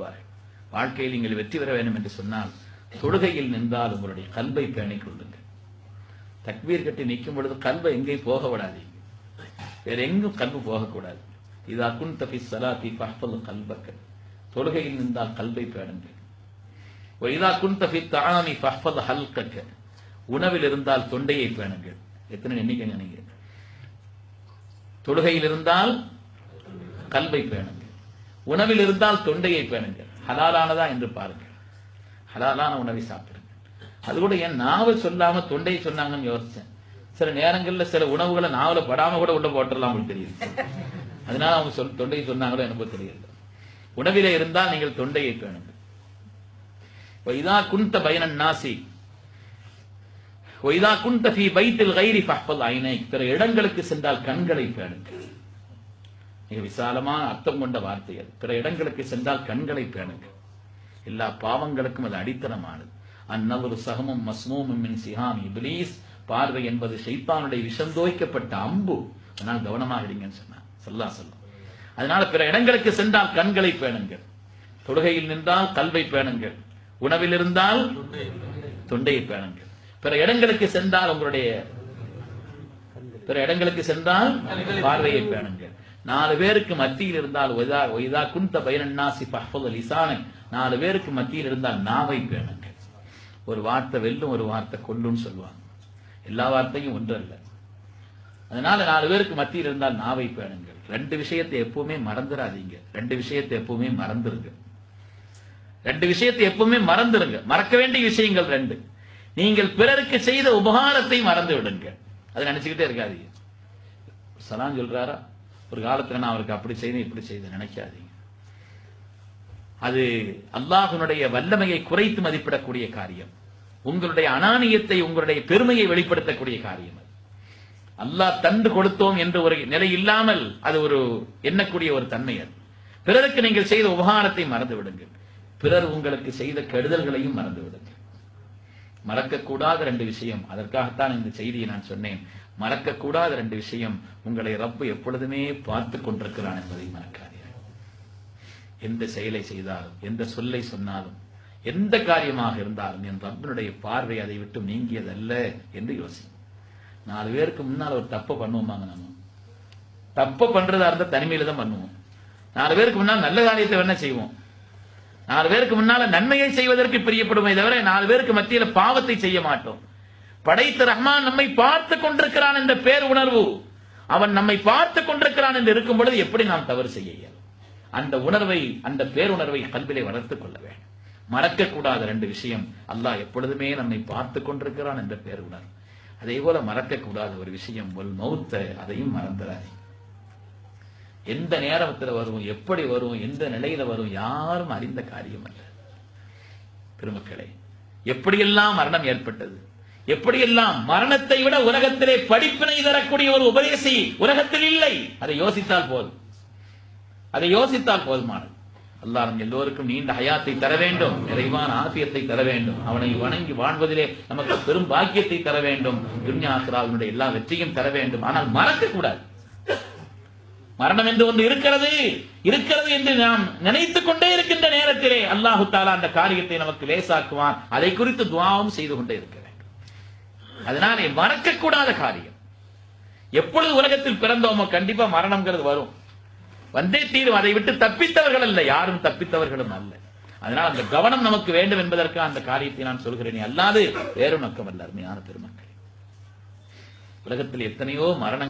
சொல்வார்கள். வாழ்க்கையில் நீங்கள் வெற்றி பெற வேண்டும் என்று சொன்னால் தொழுகையில் நின்றால் உங்களுடைய கல்வை பேணிக் கொள்ளுங்கள். தக்பீர் கட்டி நிற்கும் பொழுது கல்வை எங்கேயும் போக விடாதீங்க, வேற எங்கும் கல்வு போகக்கூடாது. இதா குன்த ஃபி ஸலாத்தி ஃபஹ்ஃபல் கல்பக, தொழுகையில் நின்றால் கல்வை பேணுங்கள். இதா குன்த ஃபி தஆமி ஃபஹ்ஃபல் ஹல்கக, உணவில் இருந்தால் தொண்டையை பேணுங்கள். எத்தனை எண்ணிக்கைங்க நீங்க? தொழுகையில் இருந்தால் கல்வை பேணுங்கள், உணவில் இருந்தால் தொண்டையை பேணுங்கள். ஹலாலானதா என்று பாருங்கள், ஹலாலான உணவை சாப்பிடுங்க. அது கூட என் நாவை சொல்லாம தொண்டையை சொன்னாங்கன்னு யோசிச்சேன். சில நேரங்கள்ல சில உணவுகளை நாவல படாம கூட உள்ள போட்டுடலாம், உங்களுக்கு தெரியுது. அதனால அவங்க தொண்டையை சொன்னாங்களோ எனக்கு தெரியல. உணவில இருந்தால் நீங்கள் தொண்டையை பேணுங்கள். இதா குன்த பைனன் நாசி இதா குன்த ஃபீ பைத்தில் கைரி ஃபஹ்ஃபல் ஐனைக், பிற இடங்களுக்கு சென்றால் கண்களை பேணுங்கள். மிக விசாலமான அர்த்தம் கொண்ட வார்த்தை அது. பிற இடங்களுக்கு சென்றால் கண்களை பேணுங்கள். எல்லா பாவங்களுக்கும் அது அடித்தளமானது. அந்நவரு சகமும் மஸ்மூமும் மின் சிஹாம் இப்லீஸ், பார்வை என்பது ஷைத்தானுடைய விஷம் தோய்க்கப்பட்ட அம்பு. அதனால் கவனமாக இருங்கன்னு சொன்னார் ஸல்லல்லாஹு அலைஹி வஸல்லம். அதனால பிற இடங்களுக்கு சென்றால் கண்களை பேணுங்கள், தொழுகையில் நின்றால் கல்வை பேணுங்கள், உணவில் இருந்தால் தொண்டையை பேணுங்கள். பிற இடங்களுக்கு சென்றால் பார்வையை பேணுங்கள். 4 பேருக்கு மத்தியில் இருந்தால் ஒய்தா குன்த பைனன் நாசி ஃபஹ்ஃபல் லிசானக், 4 பேருக்கு மத்தியில் இருந்தால் நாவை பேணுங்கள். ஒரு வார்த்தை வெல்லும், ஒரு வார்த்தை கொல்லும்னு சொல்லுவாங்க. எல்லா வார்த்தையும் ஒன்று அல்ல. அதனால 4 பேருக்கு மத்தியில் இருந்தால் நாவை பேணுங்கள். 2 விஷயத்தை எப்பவுமே மறந்துடாதீங்க. 2 விஷயத்தை எப்பவுமே மறந்துருங்க. 2 விஷயத்தை எப்பவுமே மறந்துருங்க. மறக்க வேண்டிய விஷயங்கள் 2. நீங்கள் பிறருக்கு செய்த உபகாரத்தை மறந்து விடுங்க. அதை நினைச்சுக்கிட்டே இருக்காதீங்க. சலாம் சொல்றாரா, ஒரு காலத்துல நான் அவருக்கு அப்படி செய்தேன் இப்படி செய்தேன் நினைக்காதீங்க. அது அல்லாஹ்வுடைய வல்லமையை குறைத்து மதிப்பிடக்கூடிய காரியம். உங்களுடைய அனானியத்தை, உங்களுடைய பெருமையை வெளிப்படுத்தக்கூடிய காரியம். அல்லாஹ் தந்து கொடுத்தோம் என்று ஒரு நிலை இல்லாமல் அது ஒரு எண்ணக்கூடிய ஒரு தன்மை. அது பிறருக்கு நீங்கள் செய்த உபகாரத்தை மறந்து விடுங்கள். பிறர் உங்களுக்கு செய்த கெடுதல்களையும் மறந்து விடுங்கள். மறக்கக்கூடாத 2 விஷயம். அதற்காகத்தான் இந்த செய்தியை நான் சொன்னேன். மறக்கக்கூடாத 2 விஷயம். உங்களை ரப்பு எப்பொழுதுமே பார்த்து கொண்டிருக்கிறான் என்பதை மறக்காதீர்கள். எந்த செயலை செய்தாலும், எந்த சொல்லை சொன்னாலும், எந்த காரியமாக இருந்தாலும் என் ரப்பினுடைய பார்வை அதை விட்டு நீங்கியதல்ல என்று யோசி. 4 பேருக்கு முன்னால் ஒரு தப்பு பண்ணுவோமாங்க? நம்ம தப்பு பண்றதா இருந்தா தனிமையில தான் பண்ணுவோம். 4 பேருக்கு முன்னால் நல்ல காரியத்தை வேணா செய்வோம். 4 பேருக்கு முன்னால நன்மையை செய்வதற்கு பிரியப்படுமே தவிர 4 பேருக்கு மத்தியில பாவத்தை செய்ய மாட்டோம். படைத்த ரஹ்மான் நம்மை பார்த்து கொண்டிருக்கிறான் என்ற பேர் உணர்வு, அவன் நம்மை பார்த்து கொண்டிருக்கிறான் என்று இருக்கும் பொழுது எப்படி நாம் தவறு செய்ய இயலும்? அந்த உணர்வை, அந்த பேருணர்வை கல்விலே வளர்த்துக் கொள்ள வேண்டும். மறக்கக்கூடாத 2 விஷயம். அல்லாஹ் எப்பொழுதுமே நம்மை பார்த்து கொண்டிருக்கிறான் என்ற பேர் உணர்வு. அதே போல மறக்கக்கூடாத ஒரு விஷயம் ஒல் மௌத்த, அதையும் மறந்துடாதே. எந்த நேரத்தில் வரும், எப்படி வரும், எந்த நிலையில வரும், யாரும் அறிந்த காரியம் அல்ல. பெருமக்களே, எப்படியெல்லாம் மரணம் ஏற்பட்டது, எப்படியெல்லாம் மரணத்தை விட உலகத்திலே படிப்பினை தரக்கூடிய ஒரு உபதேசி உலகத்தில் இல்லை. அதை யோசித்தால் போதும், அதை யோசித்தால் போதுமானது. அல்லாஹ் நம் எல்லோருக்கும் நீண்ட ஹயாத்தை தர வேண்டும், நிறைவான ஆஃபியத்தை தர வேண்டும், அவனை வணங்கி வாழ்வதிலே நமக்கு பெரும் பாக்கியத்தை தர வேண்டும், துன்யா ஆখিরাத்தினுடைய எல்லா வெற்றியும் தர வேண்டும். ஆனால் மறக்க கூடாது. மரணம் என்று ஒன்று இருக்கிறது என்று நாம் நினைத்துக் கொண்டே இருக்கின்ற நேரத்திலே அல்லாஹு தஆலா அந்த காரியத்தை நமக்கு லேசாக்குவான். அதை குறித்து துஆவும் செய்து கொண்டே இருக்க வேண்டும். அதனாலே மறக்கக்கூடாத காரியம். எப்பொழுது உலகத்தில் பிறந்தோமோ கண்டிப்பா மரணம்ங்கிறது வரும், வந்தே தீரும். அதை விட்டு தப்பித்தவர்கள் அல்ல, யாரும் தப்பித்தவர்களும் அல்ல. அதனால் அந்த கவனம் நமக்கு வேண்டும் என்பதற்காக அந்த காரியத்தை நான் சொல்கிறேன், அல்லாது வேறு நோக்கம் அல்ல. அருமையான பெருமக்களே, உலகத்தில் எத்தனையோ மரணங்கள்